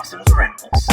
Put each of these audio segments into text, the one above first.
awesome sprinkles.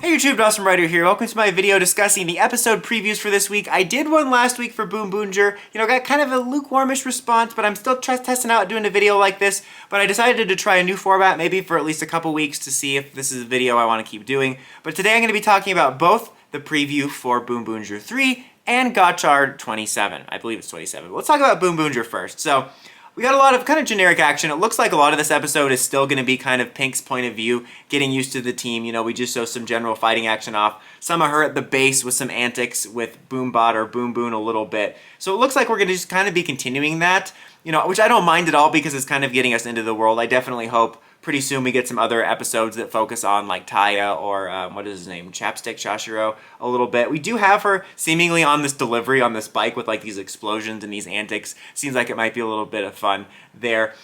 Hey YouTube, Awesome Writer here. Welcome to my video discussing the episode previews for this week. I did one last week for BoonBoomger. Got kind of a lukewarmish response, but I'm still testing out doing a video like this. But I decided to try a new format, maybe for at least a couple weeks, to see if this is a video I want to keep doing. But today I'm going to be talking about both the preview for BoonBoomger 3 and Gotchard 27. I believe it's 27. But let's talk about BoonBoomger first. So, we got a lot of kind of generic action. It looks like a lot of this episode is still going to be kind of Pink's point of view, getting used to the team. We just show some general fighting action off. Some of her at the base with some antics with Boombot or BoonBoom a little bit. So it looks like we're going to just kind of be continuing that, which I don't mind at all because it's kind of getting us into the world. I definitely hope pretty soon we get some other episodes that focus on like Taya or what is his name, Chapstick Shashiro a little bit. We do have her seemingly on this delivery on this bike with like these explosions and these antics. Seems like it might be a little bit of fun there.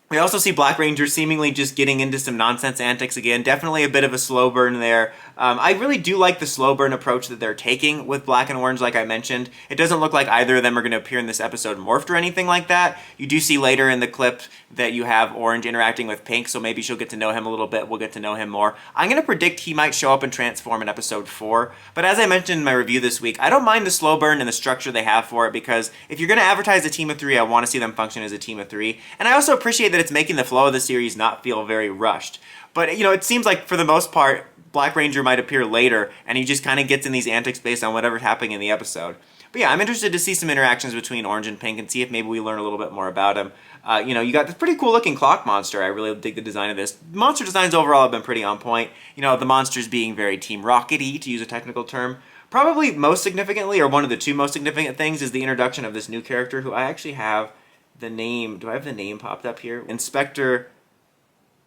We also see Black Ranger seemingly just getting into some nonsense antics again. Definitely a bit of a slow burn there. I really do like the slow burn approach that they're taking with Black and Orange, like I mentioned. It doesn't look like either of them are going to appear in this episode morphed or anything like that. You do see later in the clip that you have Orange interacting with Pink, so maybe she'll get to know him a little bit. We'll get to know him more. I'm going to predict he might show up and transform in episode 4. But as I mentioned in my review this week, I don't mind the slow burn and the structure they have for it, because if you're going to advertise a team of 3, I want to see them function as a team of 3. And I also appreciate that it's making the flow of the series not feel very rushed. But, it seems like for the most part, Black Ranger might appear later, and he just kind of gets in these antics based on whatever's happening in the episode. But yeah, I'm interested to see some interactions between Orange and Pink and see if maybe we learn a little bit more about him. You got this pretty cool looking clock monster. I really dig the design of this. Monster designs overall have been pretty on point. The monsters being very Team Rocket-y, to use a technical term. Probably most significantly, or one of the two most significant things, is the introduction of this new character who I actually have the name. Do I have the name popped up here? Inspector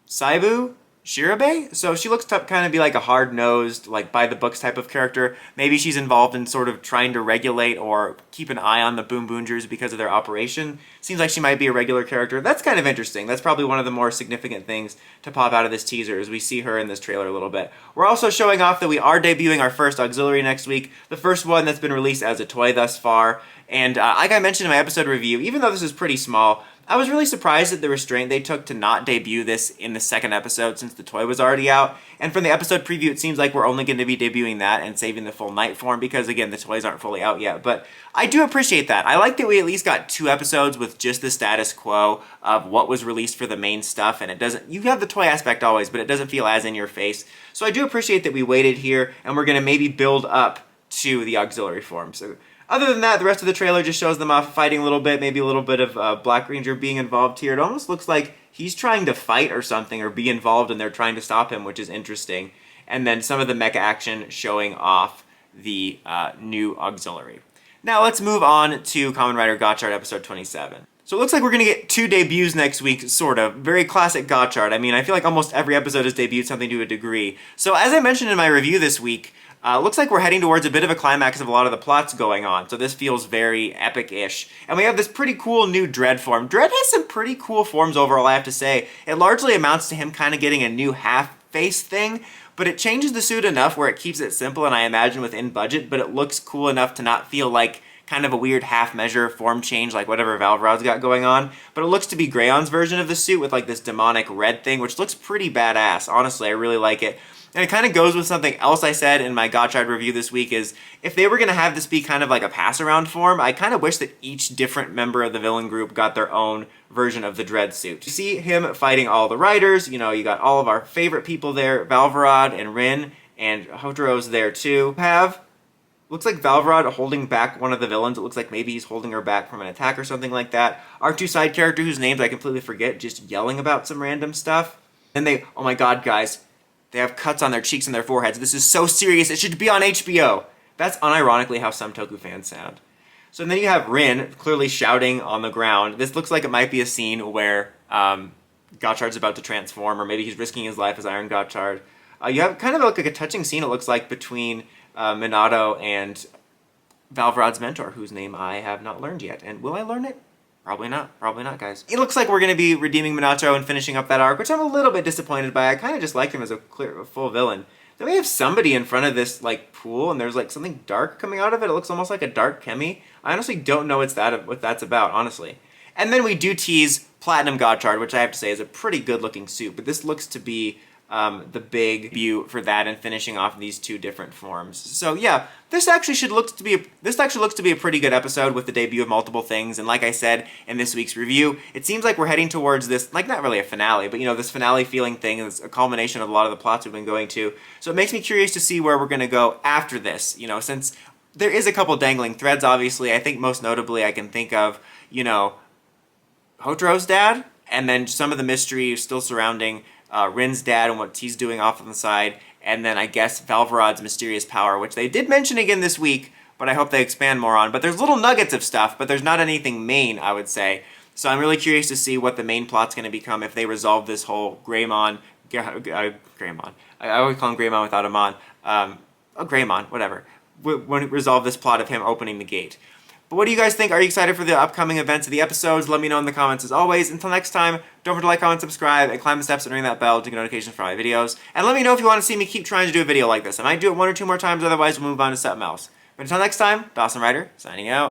Saibu Shirabe? So she looks to kind of be like a hard-nosed, like by-the-books type of character. Maybe she's involved in sort of trying to regulate or keep an eye on the BoonBoomgers because of their operation. Seems like she might be a regular character. That's kind of interesting. That's probably one of the more significant things to pop out of this teaser, as we see her in this trailer a little bit. We're also showing off that we are debuting our first auxiliary next week, the first one that's been released as a toy thus far. And like I mentioned in my episode review, even though this is pretty small, I was really surprised at the restraint they took to not debut this in the second episode since the toy was already out. And from the episode preview, it seems like we're only going to be debuting that and saving the full night form because, again, the toys aren't fully out yet. But I do appreciate that. I like that we at least got 2 episodes with just the status quo of what was released for the main stuff. And it doesn't, you have the toy aspect always, but it doesn't feel as in your face. So I do appreciate that we waited here and we're going to maybe build up to the auxiliary form. So other than that, the rest of the trailer just shows them off fighting a little bit, maybe a little bit of Black Ranger being involved here. It almost looks like he's trying to fight or something, or be involved, and they're trying to stop him, which is interesting. And then some of the mecha action showing off the new auxiliary. Now let's move on to Kamen Rider Gotchard episode 27. So it looks like we're going to get 2 debuts next week, sort of. Very classic Gotchard. I mean, I feel like almost every episode has debuted something to a degree. So as I mentioned in my review this week, looks like we're heading towards a bit of a climax of a lot of the plots going on, so this feels very epic-ish. And we have this pretty cool new Dread form. Dread has some pretty cool forms overall, I have to say. It largely amounts to him kind of getting a new half-face thing, but it changes the suit enough where it keeps it simple and I imagine within budget, but it looks cool enough to not feel like kind of a weird half-measure form change like whatever Valverod's got going on. But it looks to be Grayon's version of the suit with like this demonic red thing, which looks pretty badass. Honestly, I really like it. And it kind of goes with something else I said in my Gotchard review this week, is if they were going to have this be kind of like a pass-around form, I kind of wish that each different member of the villain group got their own version of the Dread suit. You see him fighting all the riders, you got all of our favorite people there, Valverod and Rin, and Hotaro's there too. Looks like Valverod holding back one of the villains. It looks like maybe he's holding her back from an attack or something like that. Our 2 side characters whose names I completely forget, just yelling about some random stuff. Then oh my god guys, they have cuts on their cheeks and their foreheads. This is so serious, it should be on HBO. That's unironically how some Toku fans sound. So then you have Rin clearly shouting on the ground. This looks like it might be a scene where Gotchard's about to transform, or maybe he's risking his life as Iron Gotchard. You have kind of like a touching scene, it looks like, between Minato and Valverod's mentor, whose name I have not learned yet. And will I learn it? Probably not, guys. It looks like we're going to be redeeming Minato and finishing up that arc, which I'm a little bit disappointed by. I kind of just like him as a full villain. Then we have somebody in front of this, like, pool, and there's, like, something dark coming out of it. It looks almost like a dark chemi. I honestly don't know what that's about, honestly. And then we do tease Platinum Gotchard, which I have to say is a pretty good-looking suit, but this looks to be the big debut for that and finishing off these two different forms. So yeah, this actually looks to be a pretty good episode with the debut of multiple things. And like I said in this week's review, it seems like we're heading towards this, like, not really a finale, but this finale feeling thing is a culmination of a lot of the plots we've been going to. So it makes me curious to see where we're going to go after this, since there is a couple dangling threads, obviously. I think most notably I can think of, Hotaro's dad, and then some of the mystery still surrounding Rin's dad and what he's doing off on the side, and then I guess Valvarod's mysterious power, which they did mention again this week, but I hope they expand more on. But there's little nuggets of stuff, but there's not anything main, I would say. So I'm really curious to see what the main plot's going to become if they resolve this whole Greymon. I always call him Greymon without a mon. Greymon, whatever. When we resolve this plot of him opening the gate. But what do you guys think? Are you excited for the upcoming events of the episodes? Let me know in the comments as always. Until next time, don't forget to like, comment, subscribe, and climb the steps and ring that bell to get notifications for my videos. And let me know if you want to see me keep trying to do a video like this. I might do it 1 or 2 more times, otherwise we'll move on to something else. But until next time, Dawson Ryder, signing out.